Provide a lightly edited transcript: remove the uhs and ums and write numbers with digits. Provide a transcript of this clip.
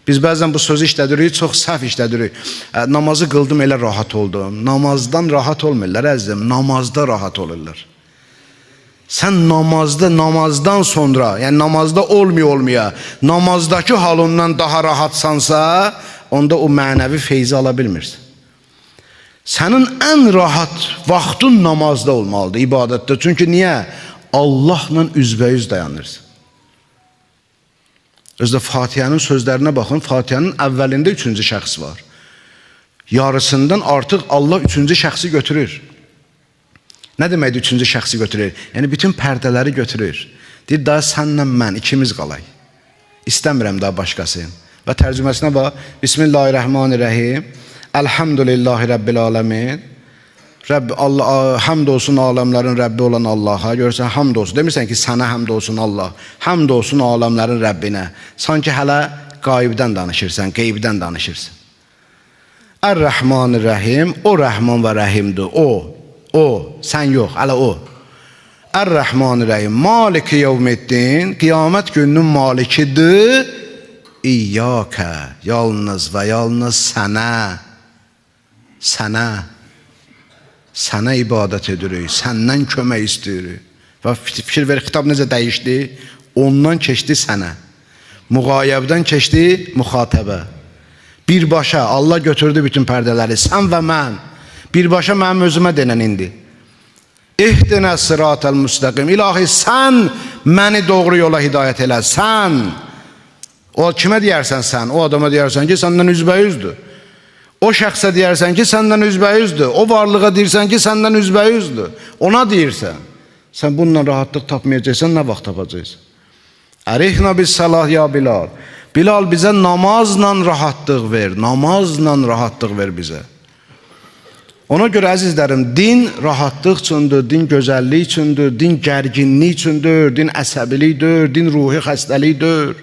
Biz bəzən bu sözü işlədirik, çox səhv işlədirik. Namazı qıldım, elə rahat oldum. Namazdan rahat olmurlar əzizim, namazda rahat olurlar. Sən namazdan sonra, yəni namazda olmaya, namazdakı halından daha rahatsansa, onda o mənəvi feyzi ala bilmirsən. Sənin ən rahat vaxtın namazda olmalıdır, ibadətdə. Çünki niyə? Allahla üzbəyüz dayanırsın. Özdə Fatihənin sözlərinə baxın, Fatihənin əvvəlində üçüncü şəxs var. Yarısından artıq Allah üçüncü şəxsi götürür. Nə deməkdir üçüncü şəxsi götürür? Yəni bütün pərdələri götürür. Deyir, daha sənlə mən ikimiz qalay. İstəmirəm daha başqası. Və tərcüməsinə bax, Bismillahirrahmanirrahim, Elhamdülillahi Rabbil Alemin. Hamd olsun aləmlərin Rəbbi olan Allaha. Görürsən, hamd olsun. Demirsən ki, sənə hamd olsun Allah. Hamd olsun aləmlərin Rəbbinə. Sanki hələ qaybdən danışırsan, qeybdən danışırsan. Ər-Rəhmanir-Rəhim, o Rəhman və Rəhimdir. O, sən yox, hələ o. Ər-Rəhmanir-Rəhim, Maliki yevmiddin, qiyamət gününün malikidir. İyyəkə, yalnız və yalnız sənə ibadət edirik, səndən kömək istəyirik. Və fikir ver, xitab necə dəyişdi? Ondan keçdi sənə. Müğayəbdən keçdi müxatəbə. Birbaşa Allah götürdü bütün pərdələri, sən və mən. Birbaşa mənim özümə denən indi. İhdinə sıratəl müstəqim. İlahi, sən məni doğru yola hidayət elə, sən. O kimə deyərsən sən? O adama deyərsən ki, səndən üzbəyüzdür. O şəxsə deyərsən ki, səndən üzbəyüzdür. O varlığa deyirsən ki, səndən üzbəyüzdür. Ona deyirsən. Sən bununla rahatlıq tapmayacaqsan, nə vaxt tapacaqsan? Ərihna biz salah ya Bilal. Bilal, bizə namazla rahatlıq ver. Namazla rahatlıq ver bizə. Ona görə əzizlərim, din rahatlıq üçündür, din gözəllik üçündür, din gərginlik üçündür, din əsəbilikdir, din ruhi xəstəlikdir.